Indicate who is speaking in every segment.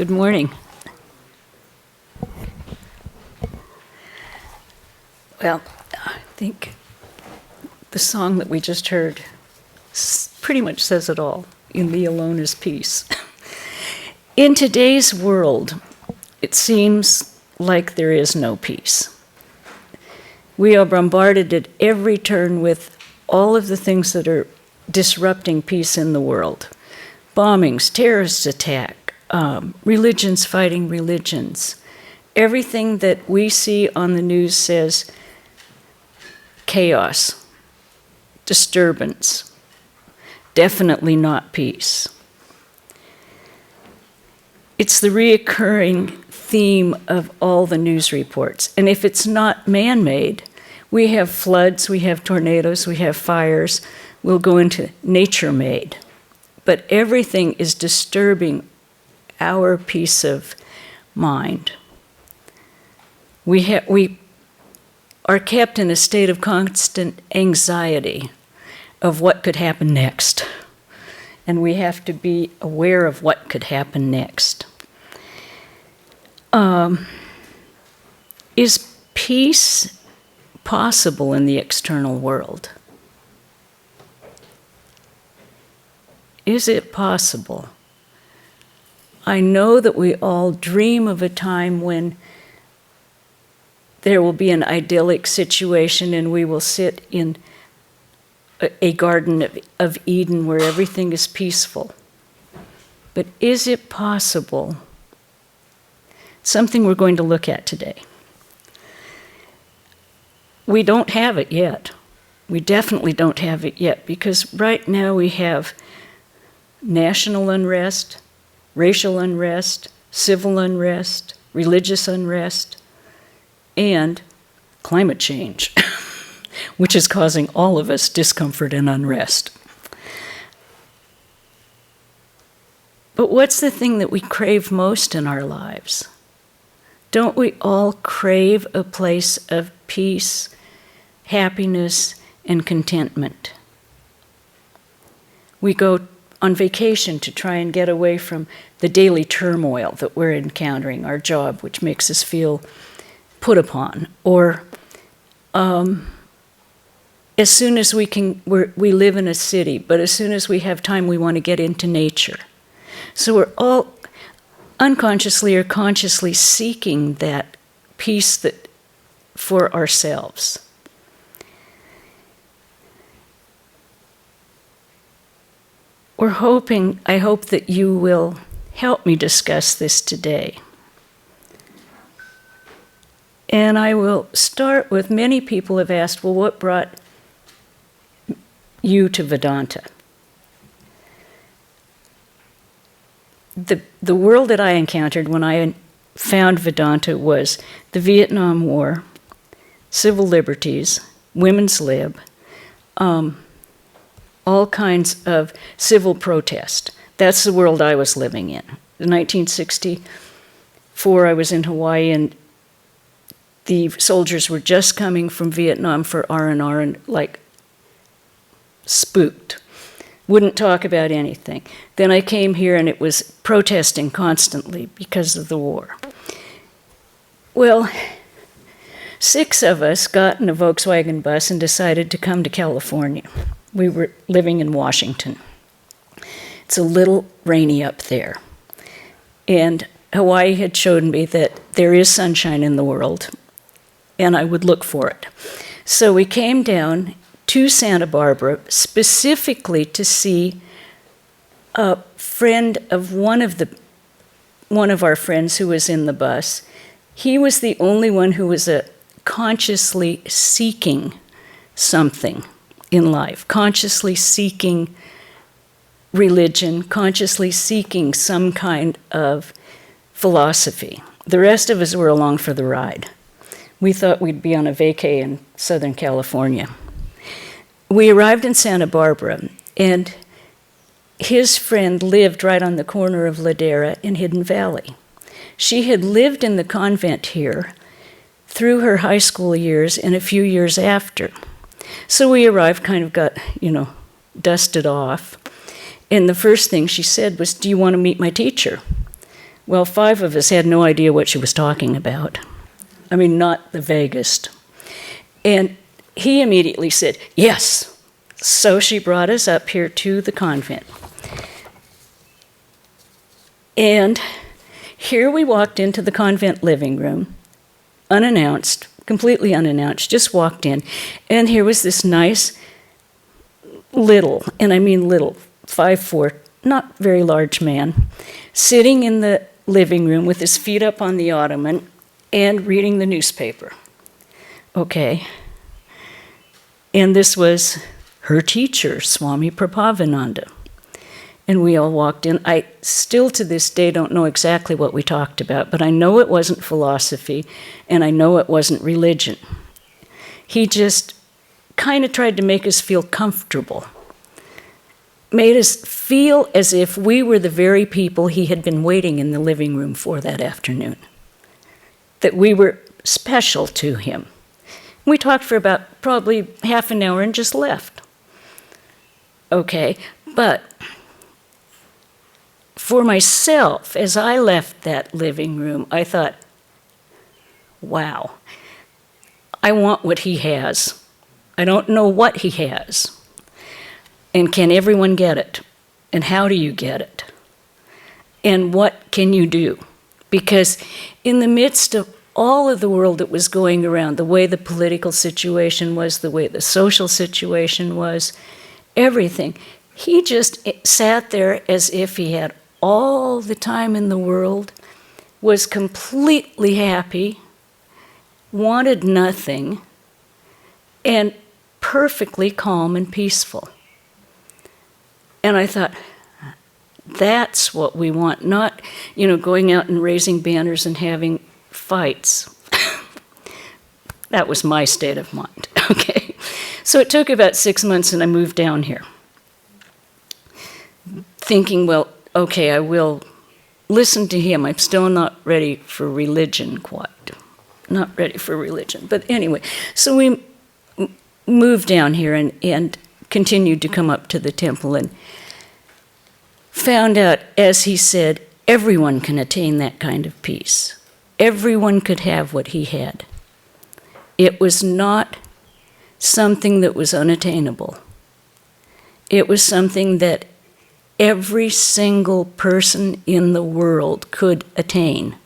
Speaker 1: Good morning. Well, I think the song that we just heard pretty much says it all. In thee alone is peace. In today's world, it seems like there is no peace. We are bombarded at every turn with all of the things that are disrupting peace in the world. Bombings, terrorist attack, religions fighting religions. Everything that we see on the news says chaos, disturbance, definitely not peace. It's the reoccurring theme of all the news reports. And if it's not man-made, we have floods, we have tornadoes, we have fires. We'll go into nature-made. But everything is disturbing our peace of mind. We are kept in a state of constant anxiety of what could happen next. And we have to be aware of what could happen next. Is peace possible in the external world? Is it possible? I know that we all dream of a time when there will be an idyllic situation and we will sit in a garden of Eden where everything is peaceful. But is it possible? Something we're going to look at today. We don't have it yet. We definitely don't have it yet, because right now we have national unrest, racial unrest, civil unrest, religious unrest, and climate change, which is causing all of us discomfort and unrest. But what's the thing that we crave most in our lives? Don't we all crave a place of peace, happiness, and contentment? We go on vacation to try and get away from the daily turmoil that we're encountering, our job, which makes us feel put upon. Or as soon as we can, we live in a city, but as soon as we have time, we want to get into nature. So we're all unconsciously or consciously seeking that peace that for ourselves. I hope that you will help me discuss this today. And I will start with, many people have asked, well, what brought you to Vedanta? The world that I encountered when I found Vedanta was the Vietnam War, civil liberties, women's lib, all kinds of civil protest. That's the world I was living in. In 1964, I was in Hawaii, and the soldiers were just coming from Vietnam for R&R and like spooked. Wouldn't talk about anything. Then I came here and it was protesting constantly because of the war. Well, 6 of us got in a Volkswagen bus and decided to come to California. We were living in Washington. It's a little rainy up there. And Hawaii had shown me that there is sunshine in the world, and I would look for it. So we came down to Santa Barbara specifically to see a friend of one of our friends who was in the bus. He was the only one who was consciously seeking something in life, consciously seeking religion, consciously seeking some kind of philosophy. The rest of us were along for the ride. We thought we'd be on a vacay in Southern California. We arrived in Santa Barbara, and his friend lived right on the corner of Ladera in Hidden Valley. She had lived in the convent here through her high school years and a few years after. So we arrived, kind of got, dusted off. And the first thing she said was, "Do you want to meet my teacher?" Well, 5 of us had no idea what she was talking about. I mean, not the vaguest. And he immediately said, yes. So she brought us up here to the convent. And here we walked into the convent living room, unannounced, completely unannounced, just walked in. And here was this nice little, and I mean little, 5'4", not very large man, sitting in the living room with his feet up on the ottoman and reading the newspaper. Okay. And this was her teacher, Swami Prabhavananda. And we all walked in. I still to this day don't know exactly what we talked about, but I know it wasn't philosophy, and I know it wasn't religion. He just kind of tried to make us feel comfortable, made us feel as if we were the very people he had been waiting in the living room for that afternoon, that we were special to him. We talked for about probably half an hour and just left. Okay, but for myself, as I left that living room, I thought, wow, I want what he has. I don't know what he has. And can everyone get it? And how do you get it? And what can you do? Because in the midst of all of the world that was going around, the way the political situation was, the way the social situation was, everything, he just sat there as if he had all the time in the world, was completely happy, wanted nothing, and perfectly calm and peaceful. And I thought, that's what we want, not, going out and raising banners and having fights. That was my state of mind, okay? So it took about 6 months and I moved down here, thinking, well, okay, I will listen to him. I'm still not ready for religion quite. Not ready for religion. But anyway, so we moved down here and continued to come up to the temple and found out, as he said, everyone can attain that kind of peace. Everyone could have what he had. It was not something that was unattainable. It was something that every single person in the world could attain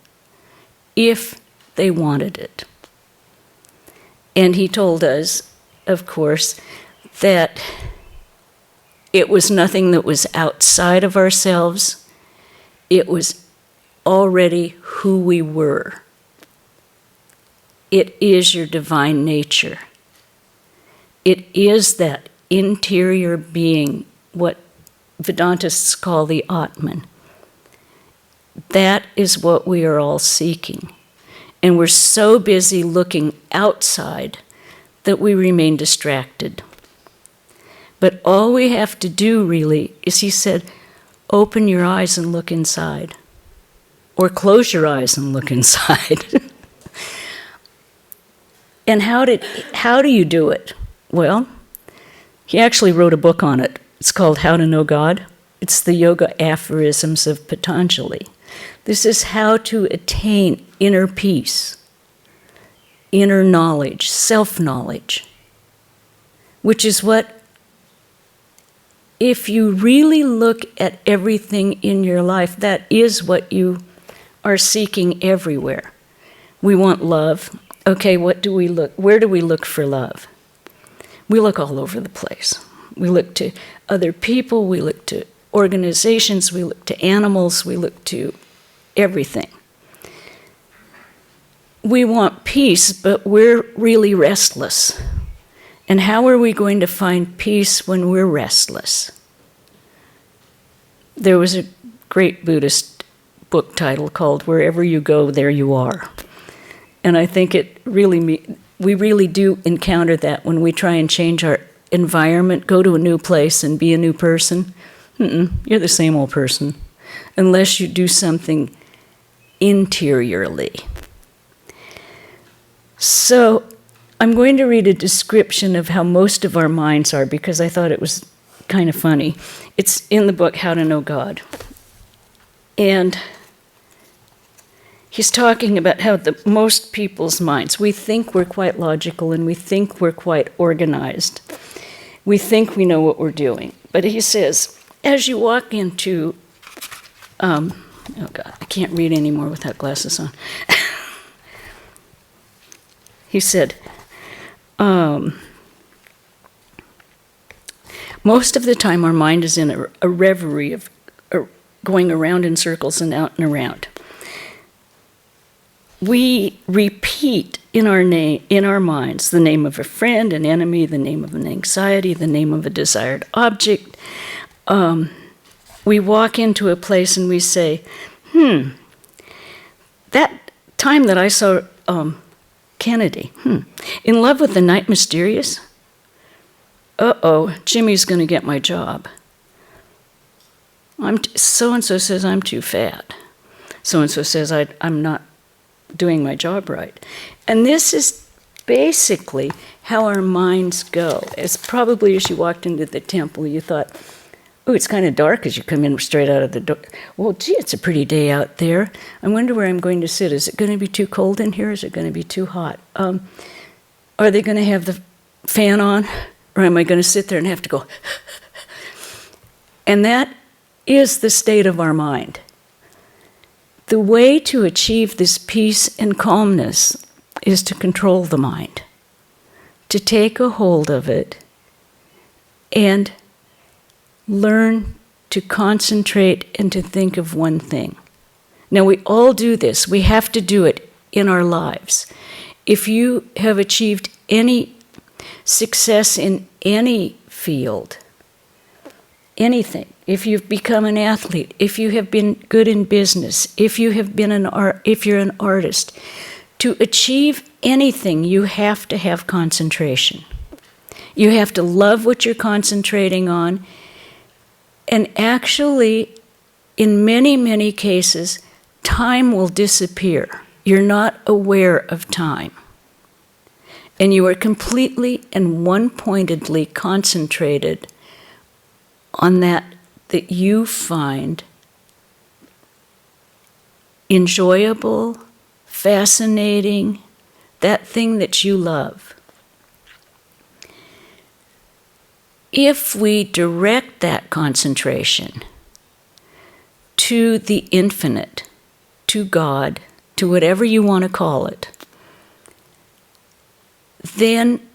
Speaker 1: if they wanted it. And he told us, of course, that it was nothing that was outside of ourselves. It was already who we were. It is your divine nature. It is that interior being, what Vedantists call the Atman. That is what we are all seeking. And we're so busy looking outside that we remain distracted. But all we have to do really is, he said, open your eyes and look inside. Or close your eyes and look inside. And how do you do it? Well, he actually wrote a book on it. It's called How to Know God. It's the Yoga Aphorisms of Patanjali. This is how to attain inner peace, inner knowledge, self-knowledge, which is what, if you really look at everything in your life, that is what you are seeking everywhere. We want love. Okay, what do we look? Where do we look for love? We look all over the place. We look to other people, we look to organizations, we look to animals, we look to everything. We want peace, but we're really restless. And how are we going to find peace when we're restless? There was a great Buddhist book title called Wherever You Go, There You Are. And I think we really do encounter that when we try and change our environment, go to a new place and be a new person. You're the same old person, unless you do something interiorly. So I'm going to read a description of how most of our minds are, because I thought it was kind of funny. It's in the book How to Know God. And he's talking about how most people's minds, we think we're quite logical and we think we're quite organized. We think we know what we're doing. But he says, as you walk into, oh God, I can't read anymore without glasses on. He said, most of the time our mind is in a reverie of going around in circles and out and around. We repeat in our minds the name of a friend, an enemy, the name of an anxiety, the name of a desired object. We walk into a place and we say, that time that I saw Kennedy, in love with the night mysterious? Uh-oh, Jimmy's going to get my job. So-and-so says I'm too fat. So-and-so says I'm not doing my job right. And this is basically how our minds go. As probably as you walked into the temple, you thought, oh, it's kind of dark as you come in straight out of the door. Well, gee, it's a pretty day out there. I wonder where I'm going to sit. Is it going to be too cold in here? Is it going to be too hot? Are they going to have the fan on? Or am I going to sit there and have to go? And that is the state of our mind. The way to achieve this peace and calmness is to control the mind, to take a hold of it and learn to concentrate and to think of one thing. Now, we all do this. We have to do it in our lives. If you have achieved any success in any field, anything, if you've become an athlete, if you have been good in business, if you have been if you're an artist, to achieve anything, you have to have concentration. You have to love what you're concentrating on. And actually, in many, many cases, time will disappear. You're not aware of time. And you are completely and one-pointedly concentrated on that you find enjoyable, fascinating, that thing that you love. If we direct that concentration to the infinite, to God, to whatever you want to call it, then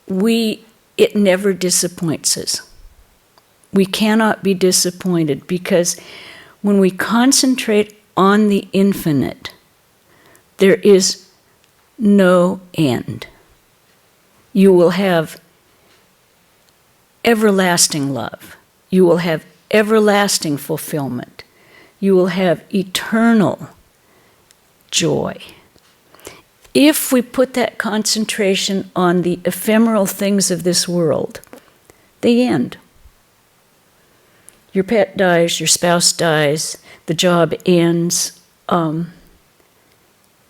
Speaker 1: it never disappoints us. We cannot be disappointed because when we concentrate on the infinite, there is no end. You will have everlasting love. You will have everlasting fulfillment. You will have eternal joy. If we put that concentration on the ephemeral things of this world, they end. Your pet dies, your spouse dies, the job ends.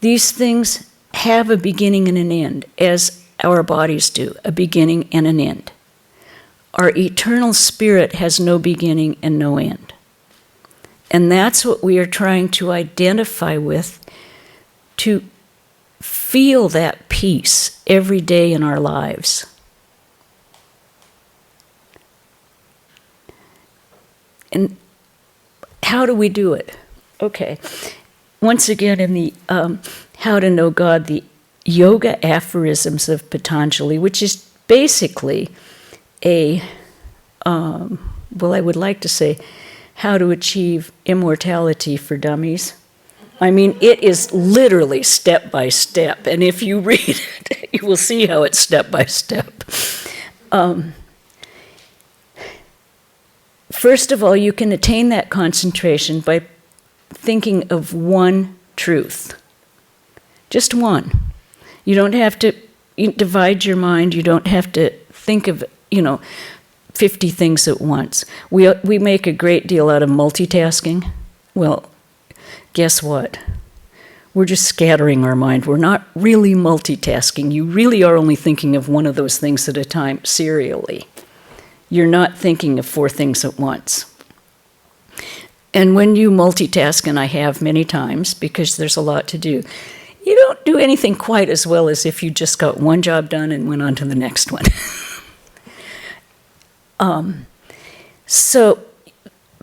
Speaker 1: These things have a beginning and an end, as our bodies do, a beginning and an end. Our eternal spirit has no beginning and no end. And that's what we are trying to identify with, to feel that peace every day in our lives. And how do we do it? Okay. Once again, in the How to Know God, the Yoga Aphorisms of Patanjali, which is basically I would like to say, how to achieve immortality for dummies. I mean, it is literally step by step, and if you read it, you will see how it's step by step. First of all, you can attain that concentration by thinking of one truth. Just one. You don't have to divide your mind. You don't have to think of, 50 things at once. We make a great deal out of multitasking. Well, guess what? We're just scattering our mind. We're not really multitasking. You really are only thinking of one of those things at a time, serially. You're not thinking of 4 things at once. And when you multitask, and I have many times because there's a lot to do, you don't do anything quite as well as if you just got one job done and went on to the next one. So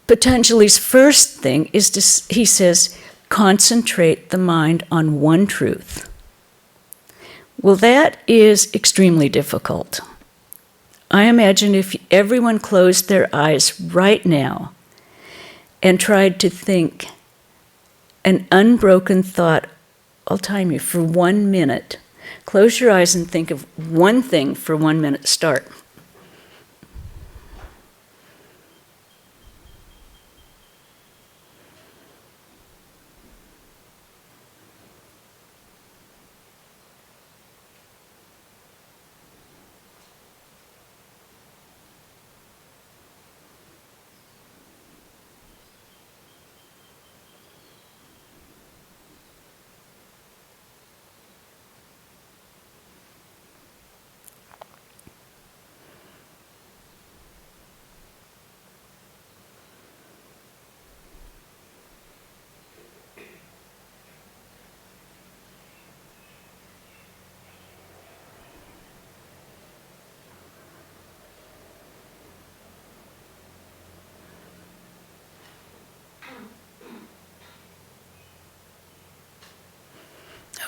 Speaker 1: Patanjali's first thing is he says, concentrate the mind on one truth. Well, that is extremely difficult. I imagine if everyone closed their eyes right now and tried to think an unbroken thought, I'll time you, for 1 minute. Close your eyes and think of one thing for 1 minute. Start.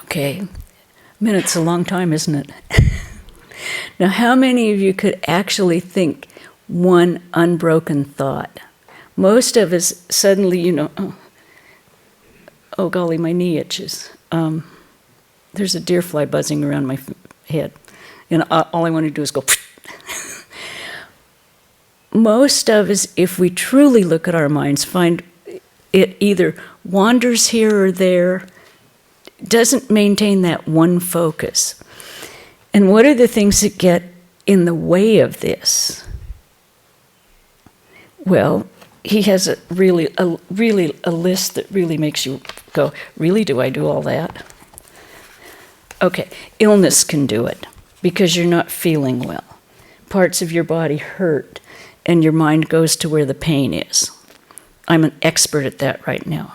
Speaker 1: Okay, a minute's a long time, isn't it? Now, how many of you could actually think one unbroken thought? Most of us suddenly, oh golly, my knee itches. There's a deer fly buzzing around my head, and all I want to do is go. Most of us, if we truly look at our minds, find it either wanders here or there, doesn't maintain that one focus. And what are the things that get in the way of this? Well, he has a list that really makes you go, really, do I do all that? Okay, illness can do it because you're not feeling well. Parts of your body hurt and your mind goes to where the pain is. I'm an expert at that right now.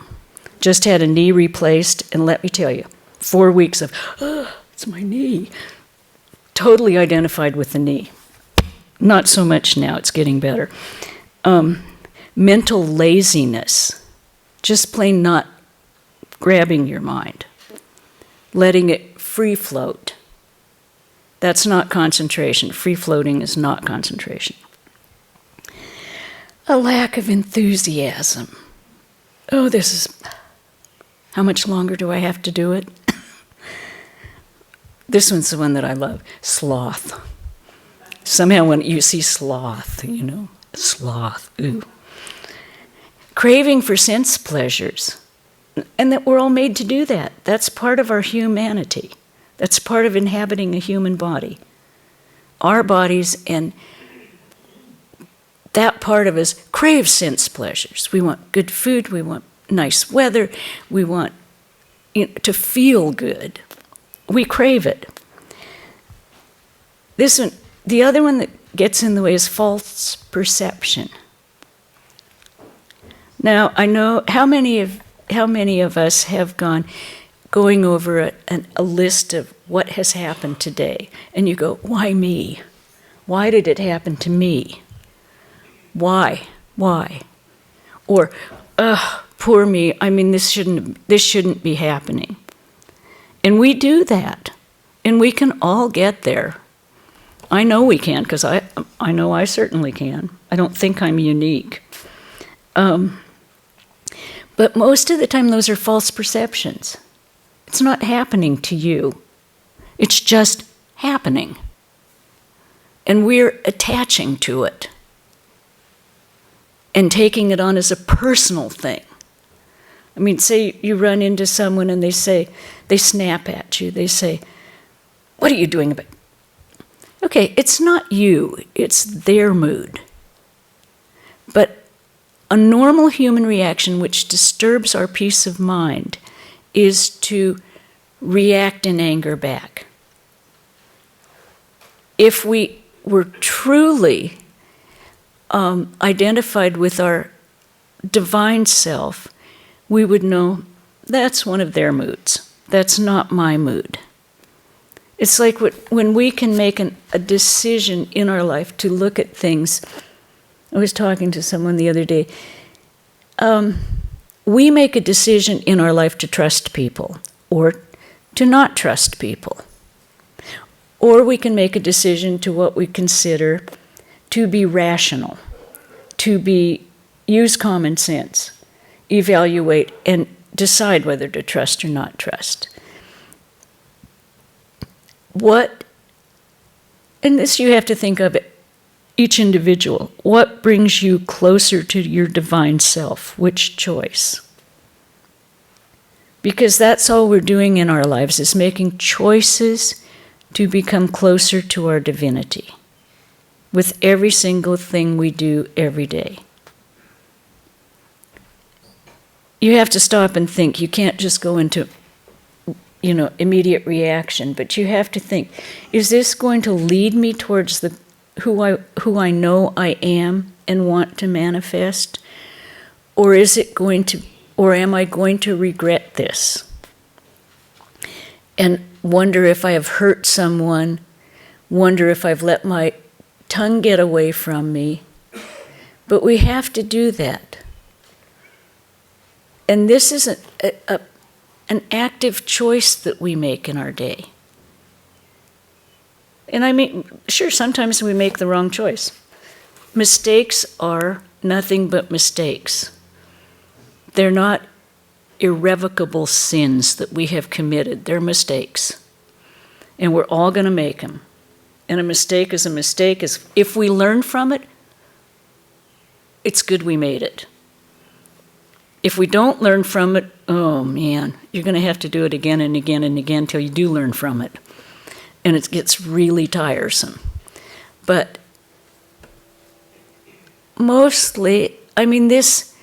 Speaker 1: Just had a knee replaced, and let me tell you, 4 weeks of, it's my knee. Totally identified with the knee. Not so much now, it's getting better. Mental laziness, just plain not grabbing your mind, letting it free float. That's not concentration. Free floating is not concentration. A lack of enthusiasm. Oh, this is, how much longer do I have to do it? This one's the one that I love, sloth. Somehow when you see sloth, sloth, ooh. Craving for sense pleasures, and that we're all made to do that. That's part of our humanity. That's part of inhabiting a human body. Our bodies and that part of us craves sense pleasures. We want good food, we want nice weather, we want to feel good. We crave it. This one, the other one that gets in the way is false perception. Now, I know how many of us have going over a list of what has happened today, and you go, why me? Why did it happen to me? Why? Or, poor me, I mean, this shouldn't be happening. And we do that, and we can all get there. I know we can, because I know I certainly can. I don't think I'm unique. But most of the time, those are false perceptions. It's not happening to you. It's just happening. And we're attaching to it and taking it on as a personal thing. I mean, say you run into someone and they snap at you. They say, what are you doing about it? Okay, it's not you, it's their mood. But a normal human reaction which disturbs our peace of mind is to react in anger back. If we were truly identified with our divine self, we would know that's one of their moods. That's not my mood. It's like when we can make a decision in our life to look at things. I was talking to someone the other day. We make a decision in our life to trust people or to not trust people. Or we can make a decision to what we consider to be rational, to use common sense, evaluate, and decide whether to trust or not trust. And this you have to think of each individual. What brings you closer to your divine self? Which choice? Because that's all we're doing in our lives, is making choices to become closer to our divinity with every single thing we do every day. You have to stop and think. You can't just go into immediate reaction, but you have to think, is this going to lead me towards who I know I am and want to manifest? Or am I going to regret this? And wonder if I have hurt someone, wonder if I've let my tongue get away from me. But we have to do that. And this is an active choice that we make in our day. And I mean, sure, sometimes we make the wrong choice. Mistakes are nothing but mistakes. They're not irrevocable sins that we have committed. They're mistakes. And we're all going to make them. And a mistake is a mistake. If we learn from it, it's good we made it. If we don't learn from it, oh man, you're going to have to do it again and again and again until you do learn from it. And it gets really tiresome. But mostly, I mean, this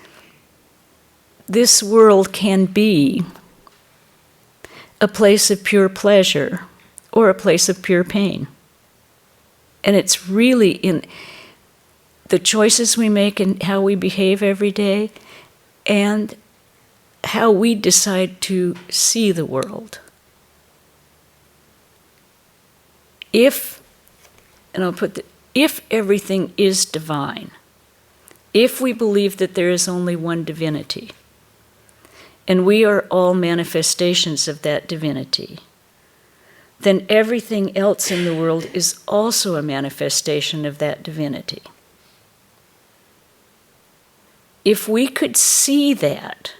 Speaker 1: world can be a place of pure pleasure or a place of pure pain. And it's really in the choices we make and how we behave every day and how we decide to see the world. If everything is divine, if we believe that there is only one divinity, and we are all manifestations of that divinity, then everything else in the world is also a manifestation of that divinity. If we could see that,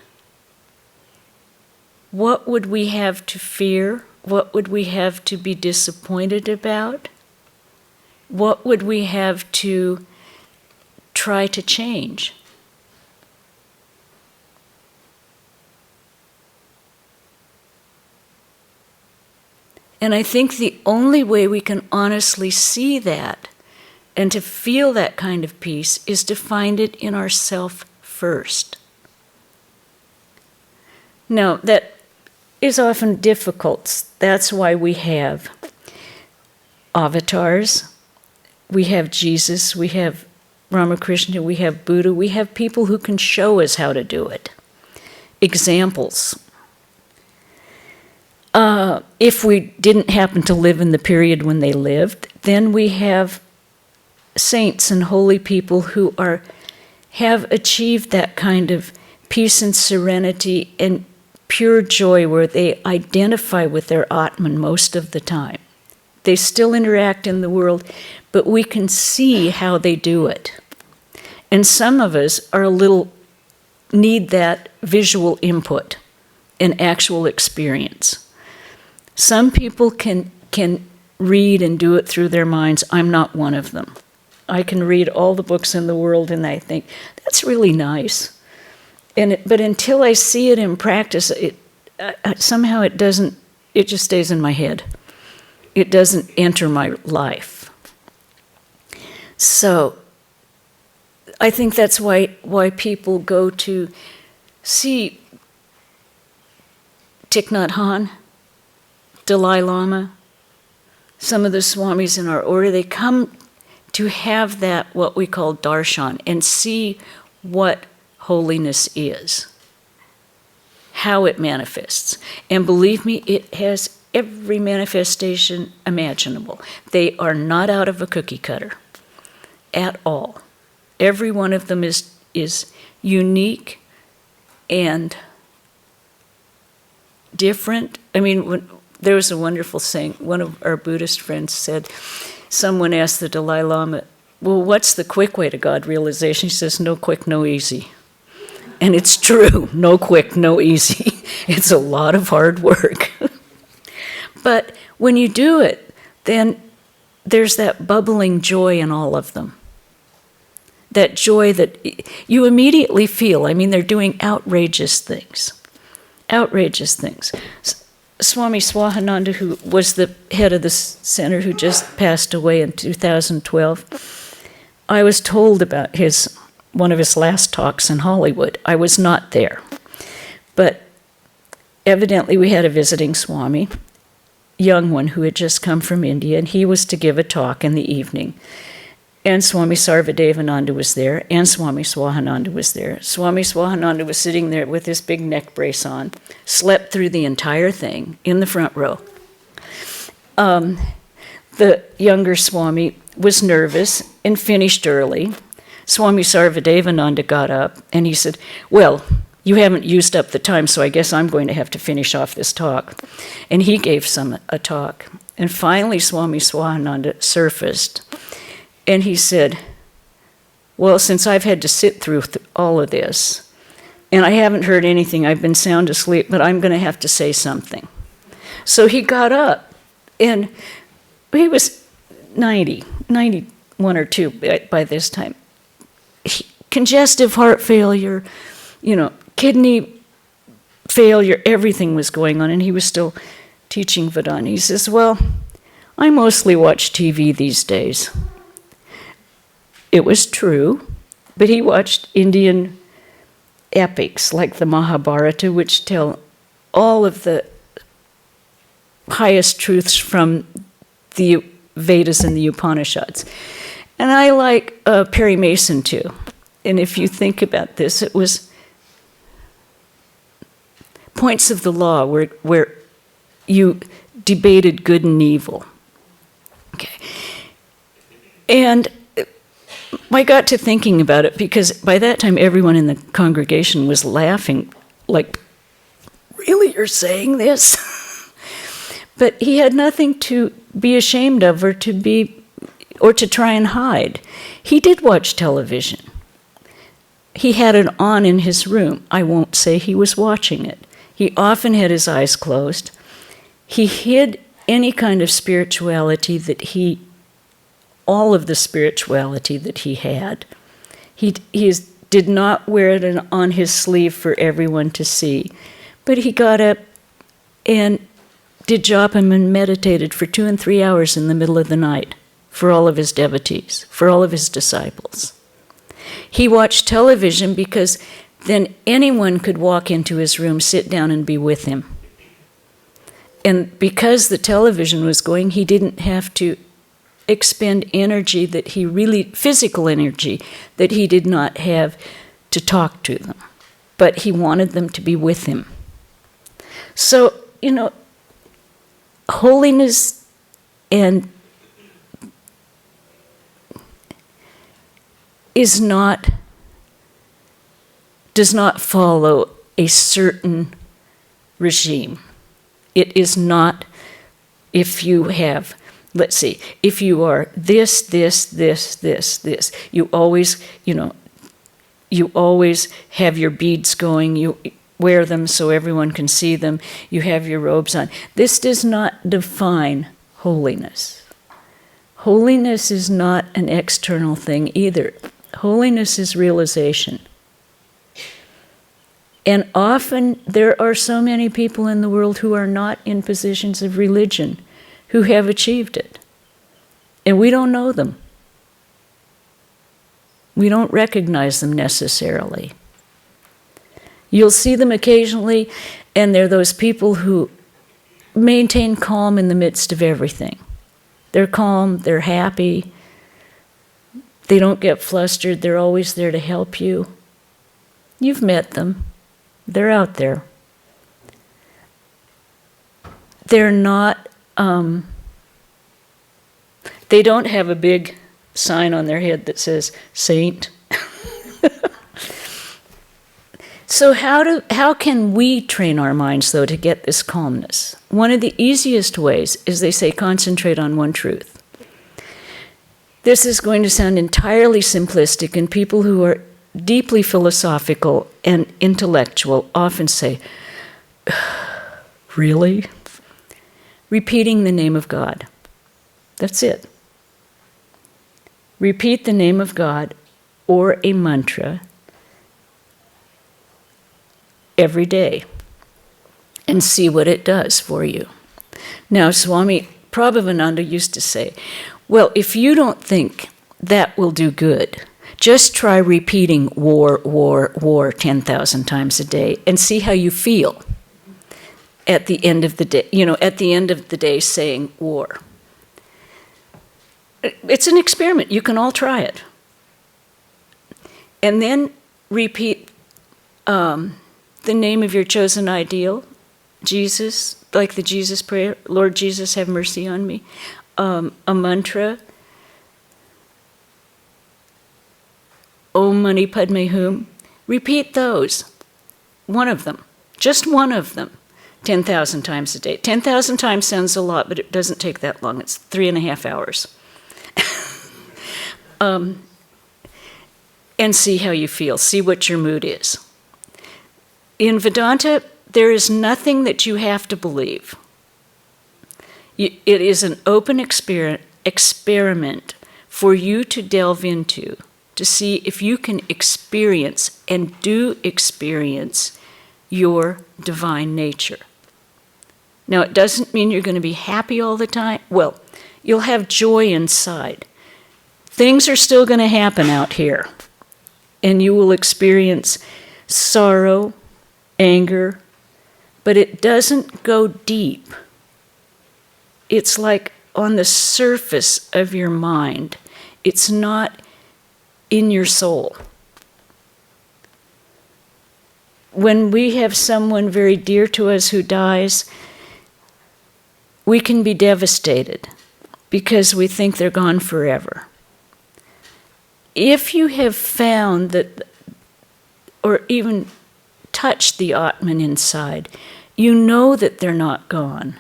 Speaker 1: what would we have to fear? What would we have to be disappointed about? What would we have to try to change? And I think the only way we can honestly see that and to feel that kind of peace is to find it in ourself first. Now, that is often difficult. That's why we have avatars, we have Jesus, we have Ramakrishna, we have Buddha, we have people who can show us how to do it. Examples. If we didn't happen to live in the period when they lived, then we have saints and holy people who have achieved that kind of peace and serenity and pure joy where they identify with their Atman most of the time. They still interact in the world, but we can see how they do it. And some of us need that visual input and actual experience. Some people can read and do it through their minds. I'm not one of them. I can read all the books in the world and I think, that's really nice. But until I see it in practice, somehow it just stays in my head. It doesn't enter my life. So I think that's why people go to see Thich Nhat Hanh, Dalai Lama, some of the swamis in our order. They come to have that, what we call darshan, and see what holiness is, how it manifests. And believe me, it has every manifestation imaginable. They are not out of a cookie cutter at all. Every one of them is unique and different. I mean, there was a wonderful saying. One of our Buddhist friends said, someone asked the Dalai Lama, well, what's the quick way to God realization? He says, no quick, no easy. And it's true, no quick, no easy. It's a lot of hard work. But when you do it, then there's that bubbling joy in all of them. That joy that you immediately feel. I mean, they're doing outrageous things. Outrageous things. Swami Swahananda, who was the head of the center, who just passed away in 2012, I was told about one of his last talks in Hollywood. I was not there. But evidently we had a visiting Swami, young one who had just come from India, and he was to give a talk in the evening. And Swami Sarvadevananda was there, and Swami Swahananda was there. Swami Swahananda was sitting there with his big neck brace on, slept through the entire thing in the front row. The younger Swami was nervous and finished early. Swami Sarvadevananda got up and he said, well, you haven't used up the time, so I guess I'm going to have to finish off this talk. And he gave a talk. And finally Swami Swahananda surfaced. And he said, well, since I've had to sit through all of this, and I haven't heard anything, I've been sound asleep, but I'm going to have to say something. So he got up, and he was 91 or 2 by this time. Congestive heart failure, kidney failure, everything was going on, and he was still teaching Vedanta. He says, well, I mostly watch TV these days. It was true, but he watched Indian epics like the Mahabharata, which tell all of the highest truths from the Vedas and the Upanishads. And I like Perry Mason too. And if you think about this, it was points of the law where you debated good and evil. Okay. And I got to thinking about it because by that time everyone in the congregation was laughing, like, really, you're saying this? But he had nothing to be ashamed of or to try and hide. He did watch television. He had it on in his room. I won't say he was watching it. He often had his eyes closed. He hid any kind of spirituality all of the spirituality that he had. He did not wear it on his sleeve for everyone to see. But he got up and did jopam and meditated for 2 and 3 hours in the middle of the night for all of his devotees, for all of his disciples. He watched television because then anyone could walk into his room, sit down, and be with him. And because the television was going, he didn't have to expend energy physical energy that he did not have to talk to them. But he wanted them to be with him. So, holiness and does not follow a certain regime. It is not if you have, let's see, if you are this, you always have your beads going, you wear them so everyone can see them, you have your robes on. This does not define holiness. Holiness is not an external thing either. Holiness is realization. And often there are so many people in the world who are not in positions of religion who have achieved it. And we don't know them. We don't recognize them necessarily. You'll see them occasionally, and they're those people who maintain calm in the midst of everything. They're calm, they're happy, they don't get flustered, they're always there to help you. You've met them. They're out there. They're not, they don't have a big sign on their head that says, Saint. So how can we train our minds, though, to get this calmness? One of the easiest ways is, they say, concentrate on one truth. This is going to sound entirely simplistic, and people who are deeply philosophical and intellectual often say, really? Repeating the name of God. That's it. Repeat the name of God or a mantra every day and see what it does for you. Now, Swami Prabhavananda used to say, well, if you don't think that will do good, just try repeating war, war, war 10,000 times a day and see how you feel at the end of the day, at the end of the day saying war. It's an experiment. You can all try it. And then repeat the name of your chosen ideal, Jesus, like the Jesus prayer, Lord Jesus, have mercy on me. A mantra, Om Mani Padme Hum. Repeat those. One of them. Just one of them. 10,000 times a day. 10,000 times sounds a lot, but it doesn't take that long. It's 3.5 hours. And see how you feel. See what your mood is. In Vedanta, there is nothing that you have to believe. It is an open experiment for you to delve into, to see if you can experience and do experience your divine nature. Now, it doesn't mean you're going to be happy all the time. Well, you'll have joy inside. Things are still going to happen out here, and you will experience sorrow, anger, but it doesn't go deep. It's like on the surface of your mind. It's not in your soul. When we have someone very dear to us who dies, we can be devastated because we think they're gone forever. If you have found that, or even touched the Atman inside, you know that they're not gone,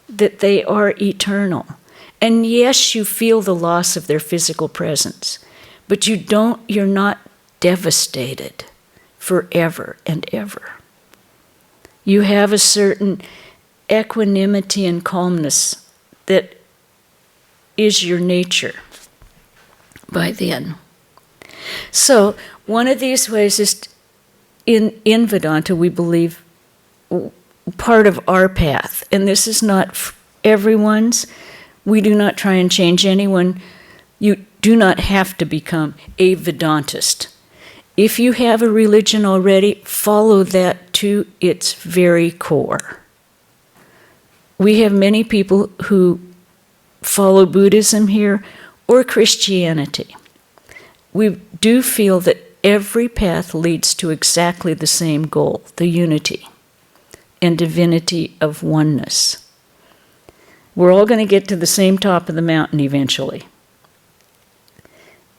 Speaker 1: that they are eternal. And yes, you feel the loss of their physical presence, but you're not devastated forever and ever. You have a certain equanimity and calmness that is your nature by then. So one of these ways is, in Vedanta, we believe part of our path, and this is not everyone's. We do not try and change anyone. You do not have to become a Vedantist. If you have a religion already, follow that to its very core. We have many people who follow Buddhism here or Christianity. We do feel that every path leads to exactly the same goal, the unity and divinity of oneness. We're all going to get to the same top of the mountain eventually.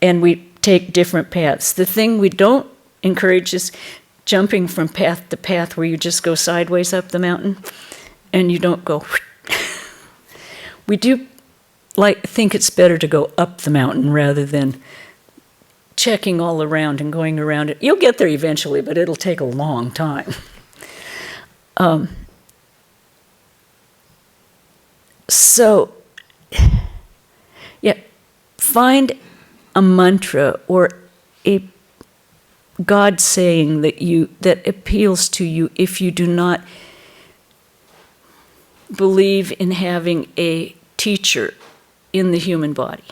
Speaker 1: And we take different paths. The thing we don't encourage is jumping from path to path where you just go sideways up the mountain and you don't go. We do think it's better to go up the mountain rather than checking all around and going around it. You'll get there eventually, but it'll take a long time. So, yeah, find a mantra or a God saying that appeals to you if you do not believe in having a teacher in the human body.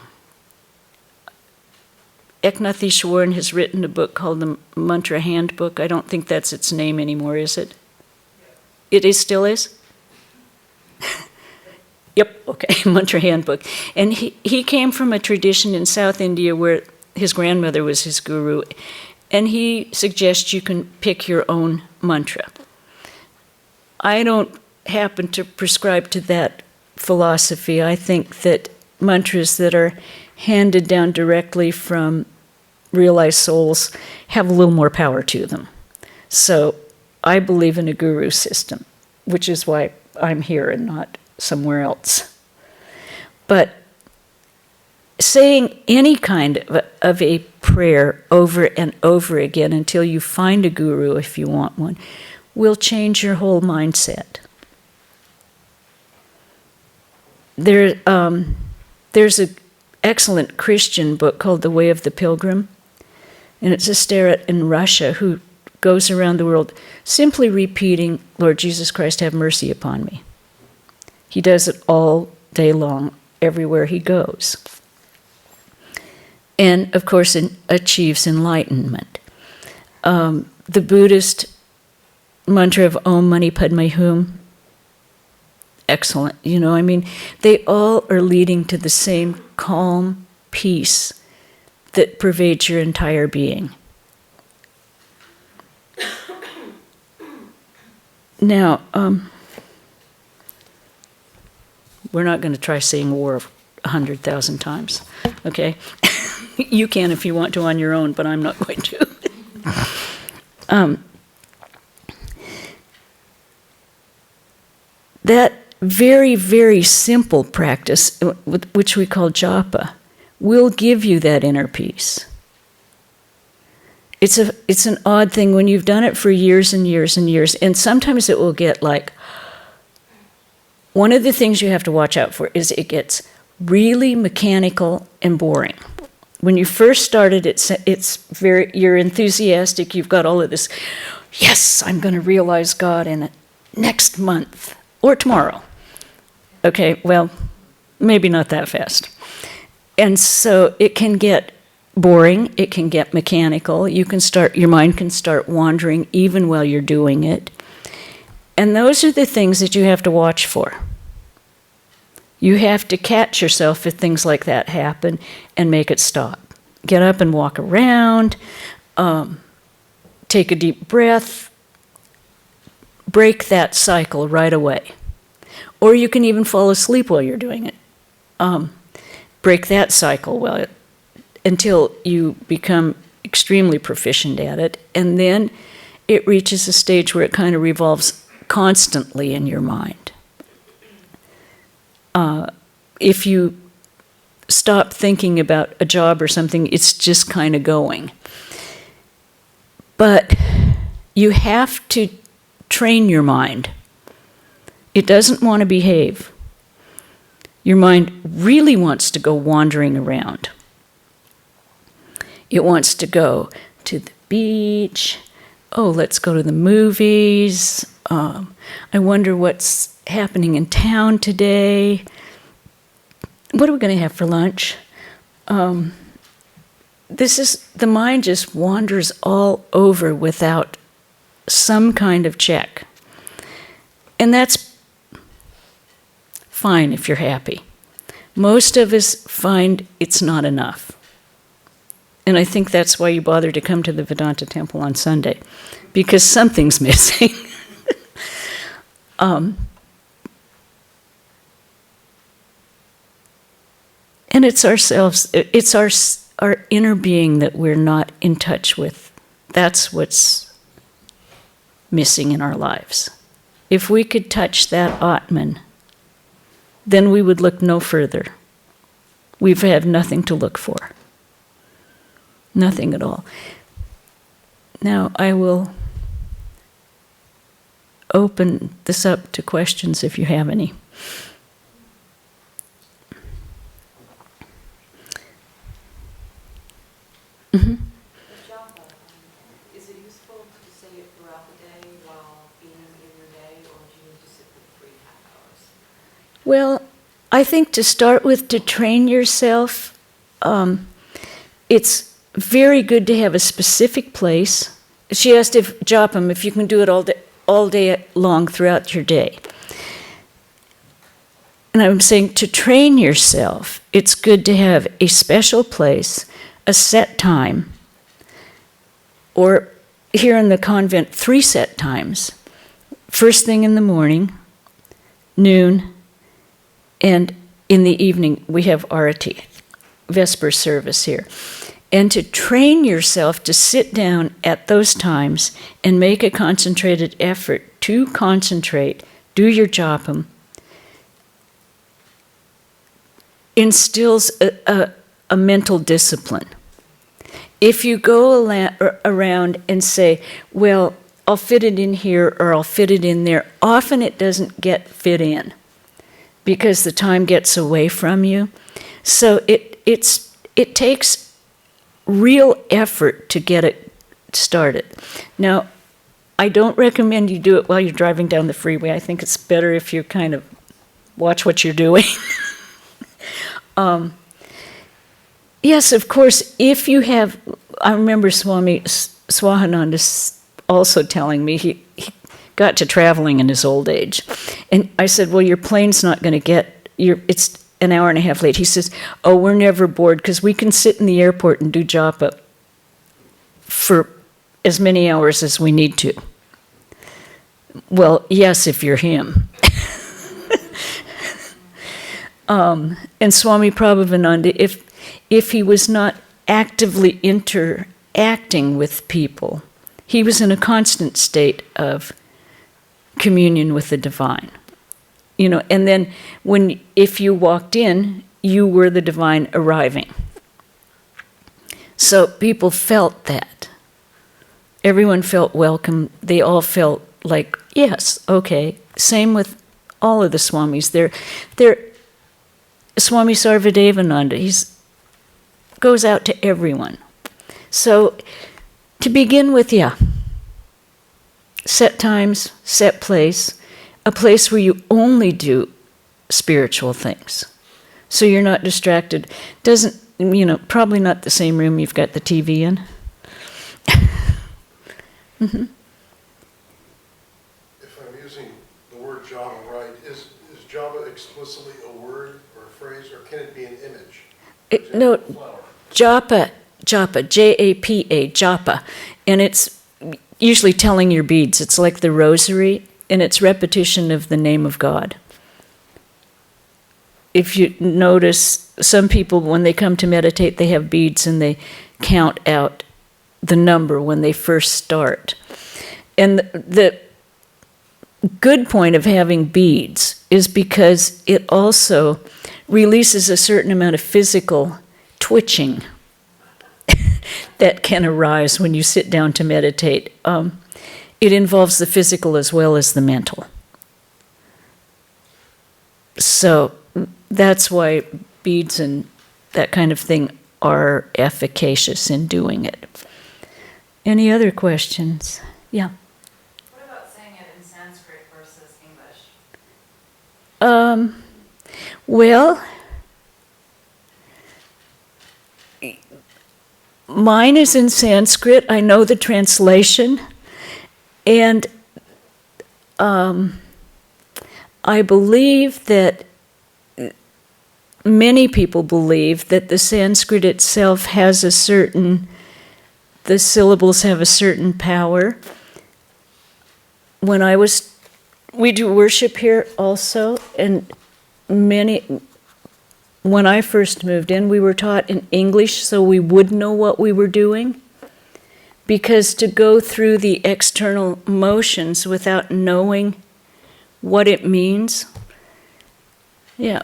Speaker 1: Eknath Easwaran has written a book called the Mantra Handbook. I don't think that's its name anymore, is it? It still is? Yep, okay, Mantra Handbook. And he came from a tradition in South India where his grandmother was his guru, And he suggests you can pick your own mantra. I don't happen to prescribe to that philosophy. I think that mantras that are handed down directly from realized souls have a little more power to them. So I believe in a guru system, which is why I'm here and not somewhere else. But saying any kind of a prayer over and over again until you find a guru, if you want one, will change your whole mindset. There's an excellent Christian book called The Way of the Pilgrim, and it's a starret in Russia who goes around the world simply repeating, Lord Jesus Christ, have mercy upon me. He does it all day long, everywhere he goes. And, of course, achieves enlightenment. The Buddhist mantra of Om Mani Padme Hum, excellent. They all are leading to the same calm peace that pervades your entire being. Now, we're not going to try saying war 100,000 times, okay? You can if you want to on your own, but I'm not going to. That very, very simple practice, which we call japa, will give you that inner peace. It's an odd thing when you've done it for years and years and years, and sometimes it will get like, one of the things you have to watch out for is it gets really mechanical and boring. When you first started, you're enthusiastic, you've got all of this, yes, I'm going to realize God in next month or tomorrow. Okay, well, maybe not that fast. And so it can get boring, it can get mechanical, your mind can start wandering even while you're doing it. And those are the things that you have to watch for. You have to catch yourself if things like that happen and make it stop. Get up and walk around, take a deep breath, break that cycle right away. Or you can even fall asleep while you're doing it. Break that cycle until you become extremely proficient at it, and then it reaches a stage where it kind of revolves constantly in your mind. If you stop thinking about a job or something, it's just kind of going. But you have to train your mind. It doesn't want to behave. Your mind really wants to go wandering around. It wants to go to the beach. Oh, let's go to the movies. I wonder what's happening in town today. What are we going to have for lunch? The mind just wanders all over without some kind of check. And that's fine if you're happy. Most of us find it's not enough. And I think that's why you bother to come to the Vedanta Temple on Sunday, because something's missing. And it's ourselves, it's our inner being that we're not in touch with. That's what's missing in our lives. If we could touch that Atman, then we would look no further. We've had nothing to look for. Nothing at all. Now I will open this up to questions if you have any. Mm-hmm.
Speaker 2: Is it useful to say it throughout the day while being in your day, or do you need to sit for 3.5 hours?
Speaker 1: Well, I think to start with, to train yourself, it's very good to have a specific place. She asked if Japam, if you can do it all day long throughout your day. And I'm saying to train yourself, it's good to have a special place, a set time, or here in the convent, 3 set times. First thing in the morning, noon, and in the evening we have arati, Vesper service here. And to train yourself to sit down at those times and make a concentrated effort to concentrate, do your japam, instills a mental discipline. If you go around and say, well, I'll fit it in here or I'll fit it in there, often it doesn't get fit in because the time gets away from you. So it takes real effort to get it started. Now, I don't recommend you do it while you're driving down the freeway. I think it's better if you kind of watch what you're doing. Yes, of course, if you have, I remember Swami Swahananda also telling me he got to traveling in his old age. And I said, well, your plane's not going to get, it's an hour and a half late. He says, oh, we're never bored because we can sit in the airport and do japa for as many hours as we need to. Well, yes, if you're him. And Swami Prabhavananda, if he was not actively interacting with people, he was in a constant state of communion with the divine. You know, and then if you walked in, you were the divine arriving. So people felt that. Everyone felt welcome. They all felt like, yes, okay. Same with all of the Swamis. They're Swami Sarvadevananda, he goes out to everyone. So to begin with, yeah, set times, set place, a place where you only do spiritual things. So you're not distracted. Doesn't, probably not the same room you've got the TV in. Mm-hmm.
Speaker 3: If I'm using the word Java right, is Java explicitly a word or a phrase, or can it be an image?
Speaker 1: No, japa, J-A-P-A, japa. And it's usually telling your beads. It's like the rosary, and it's repetition of the name of God. If you notice, some people, when they come to meditate, they have beads and they count out the number when they first start. And the good point of having beads is because it also releases a certain amount of physical twitching that can arise when you sit down to meditate. It involves the physical as well as the mental. So that's why beads and that kind of thing are efficacious in doing it. Any other questions? Yeah.
Speaker 2: What about saying it in Sanskrit versus English?
Speaker 1: Well, mine is in Sanskrit. I know the translation. And I believe that many people believe that the Sanskrit itself has the syllables have a certain power. We do worship here also, and when I first moved in, we were taught in English so we would know what we were doing. Because to go through the external motions without knowing what it means, yeah.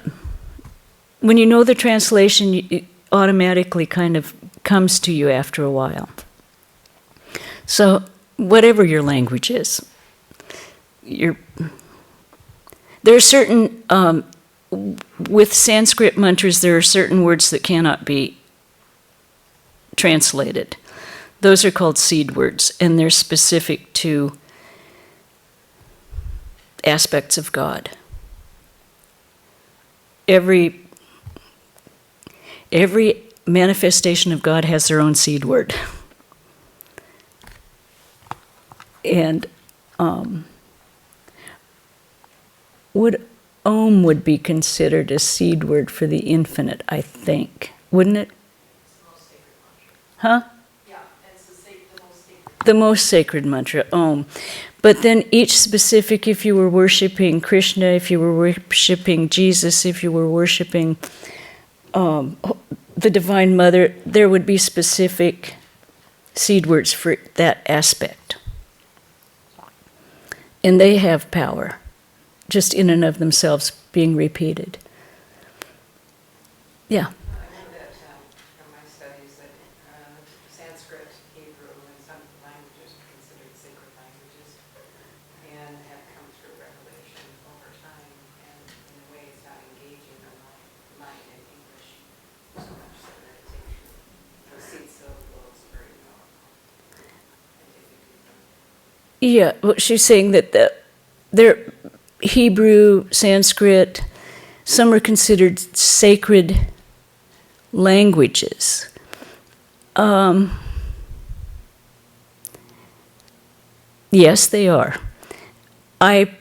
Speaker 1: When you know the translation, it automatically kind of comes to you after a while. So, whatever your language is, there are certain, with Sanskrit mantras, there are certain words that cannot be translated. Those are called seed words, and they're specific to aspects of God. Every manifestation of God has their own seed word. And Om would be considered a seed word for the infinite, I think. Wouldn't it?
Speaker 2: It's the most sacred mantra.
Speaker 1: Huh?
Speaker 2: Yeah, it's the most sacred
Speaker 1: the most sacred mantra, Om. But then each specific, if you were worshiping Krishna, if you were worshiping Jesus, if you were worshiping the Divine Mother, there would be specific seed words for that aspect. And they have power, just in and of themselves being repeated. Yeah.
Speaker 2: I know that from my studies that Sanskrit, Hebrew, and some languages are considered sacred languages and have come through revelation over time. And in a way, it's not engaging the mind in English so much so that it takes you. The seed syllable is very powerful.
Speaker 1: Yeah, well, she's saying that they're Hebrew, Sanskrit, some are considered sacred languages. Yes, they are. I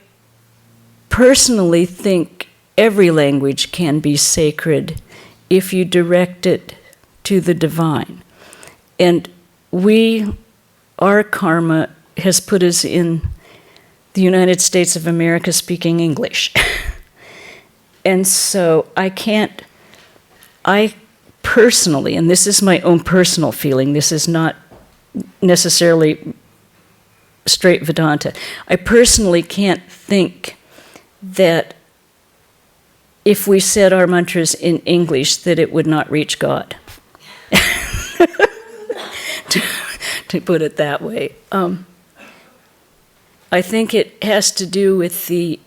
Speaker 1: personally think every language can be sacred if you direct it to the divine. And our karma has put us in the United States of America speaking English. And so I personally, and this is my own personal feeling, this is not necessarily straight Vedanta, I personally can't think that if we said our mantras in English that it would not reach God. to put it that way. I think it has to do with the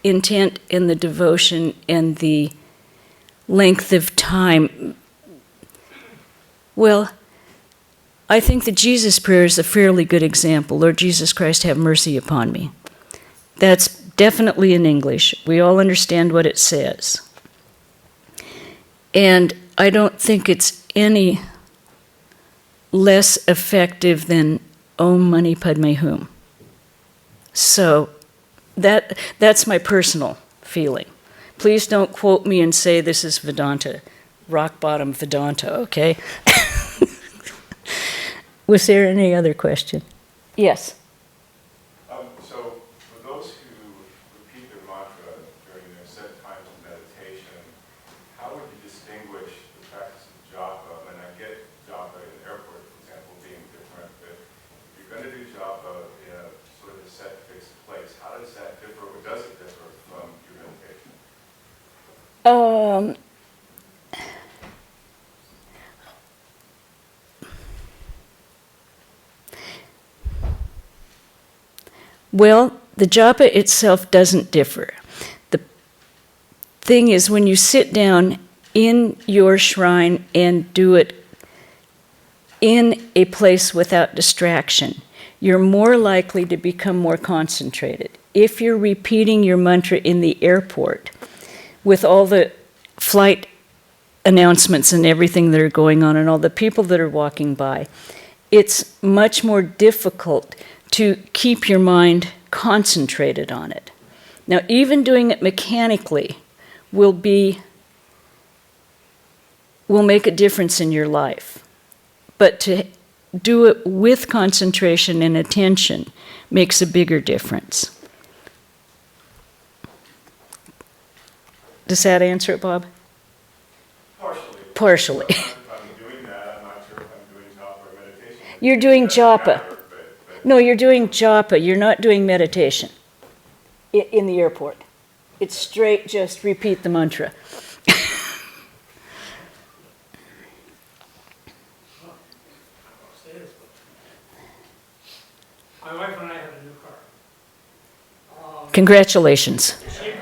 Speaker 1: intent and the devotion and the length of time. Well, I think the Jesus prayer is a fairly good example. Lord Jesus Christ, have mercy upon me. That's definitely in English. We all understand what it says. And I don't think it's any less effective than Om Mani Padme Hum. So that's my personal feeling. Please don't quote me and say this is Vedanta, rock bottom Vedanta, okay? Was there any other question? Yes.
Speaker 4: So for those who repeat their mantra during their set times of meditation, how would you distinguish the practice of japa? And I get japa in the airport, for example, being different, but if you're going to do japa in a sort of a set fixed place, how does that differ, or does it differ from your meditation?
Speaker 1: Well, the japa itself doesn't differ. The thing is, when you sit down in your shrine and do it in a place without distraction, you're more likely to become more concentrated. If you're repeating your mantra in the airport with all the flight announcements and everything that are going on and all the people that are walking by, it's much more difficult to keep your mind concentrated on it. Now, even doing it mechanically will make a difference in your life. But to do it with concentration and attention makes a bigger difference. Does that answer it, Bob?
Speaker 4: Partially.
Speaker 1: Partially.
Speaker 4: If I'm doing that, I'm not sure if I'm doing japa or meditation.
Speaker 1: You're doing
Speaker 4: That's
Speaker 1: japa.
Speaker 4: matter, but
Speaker 1: No, you're doing japa. You're not doing meditation in the airport. It's straight, just repeat the mantra.
Speaker 5: My wife and I have a new car.
Speaker 1: Congratulations.
Speaker 5: She had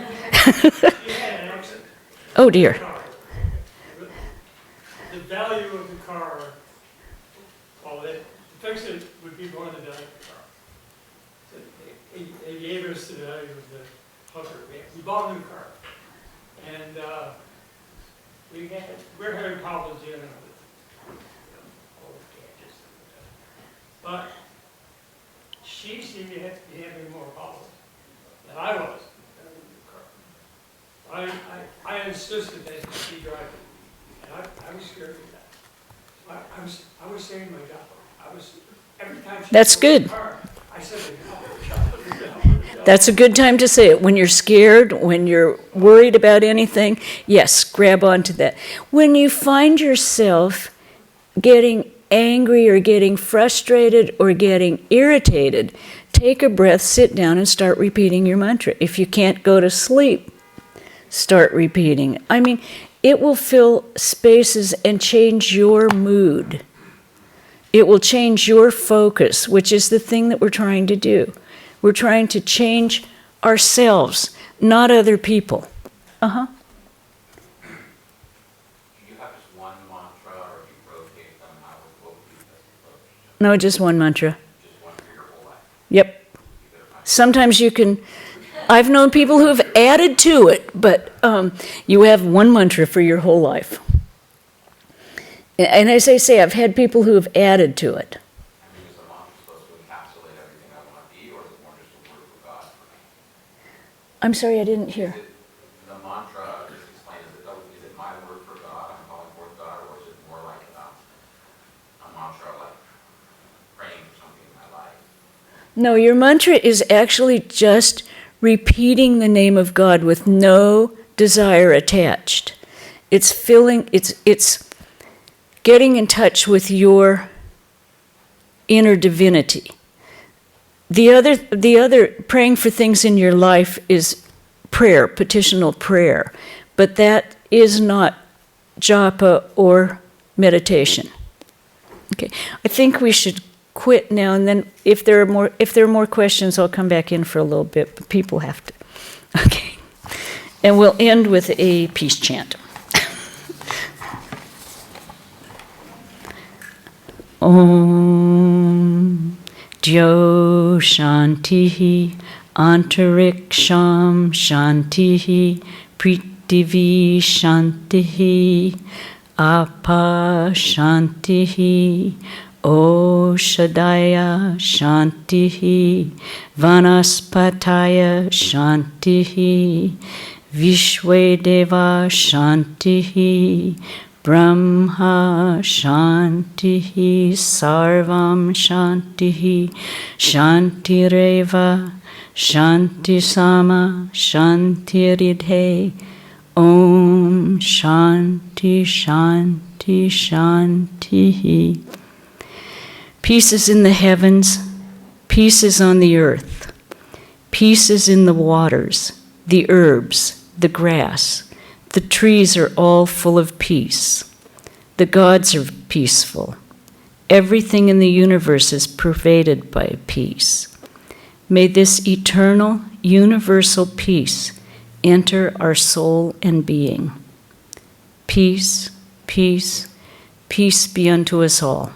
Speaker 5: an accident.
Speaker 1: Oh, dear.
Speaker 5: The value of the car, well, to fix it would be more than the value of the car. So they gave us the value of the hooker. We bought a new car. And we're having problems dealing with old gadgets. But she seemed to be having more problems than I was. I insisted that she drive it, and I was scared of that. I was saying my job. Every time she
Speaker 1: That's
Speaker 5: drove the
Speaker 1: good.
Speaker 5: car, I said,
Speaker 1: That's a good time to say it. When you're scared, when you're worried about anything, yes, grab onto that. When you find yourself getting angry or getting frustrated or getting irritated, take a breath, sit down, and start repeating your mantra. If you can't go to sleep, start repeating it. I mean, it will fill spaces and change your mood. It will change your focus, which is the thing that we're trying to do. We're trying to change ourselves, not other people. Uh-huh.
Speaker 6: Do you have just one mantra, or do you rotate them? How would you approach?
Speaker 1: No, just one mantra.
Speaker 6: Just one for your whole life?
Speaker 1: Yep. Sometimes you can, I've known people who have added to it, but you have one mantra for your whole life. And as I say, I've had people who have added to it.
Speaker 6: I mean, is the mantra supposed to encapsulate everything I want to be, or is it more just a word for God for me?
Speaker 1: I'm sorry, I didn't hear.
Speaker 6: Is it, the mantra, just explain, is it my word for God, I'm calling forth God, or is it more like a mantra, like praying for something in my life?
Speaker 1: No, your mantra is actually just repeating the name of God with no desire attached. It's getting in touch with your inner divinity. The other praying for things in your life is prayer, petitional prayer, but that is not japa or meditation. Okay, I think we should quit now, and then if there are more questions, I'll come back in for a little bit. But people have to. Okay, and we'll end with a peace chant. Om Jyo Shantihi Antariksham Shantihi Prithvi Shantihi Apa Shantihi Oshadaya Shantihi Vanaspataya Shantihi Vishvedeva Shantihi Brahma Shantihi Sarvam Shantihi Shantireva Shantisama Shantiridhe Om Shanti Shanti Shantihi. Peace is in the heavens, peace is on the earth, peace is in the waters, the herbs, the grass. The trees are all full of peace. The gods are peaceful. Everything in the universe is pervaded by peace. May this eternal, universal peace enter our soul and being. Peace, peace, peace be unto us all.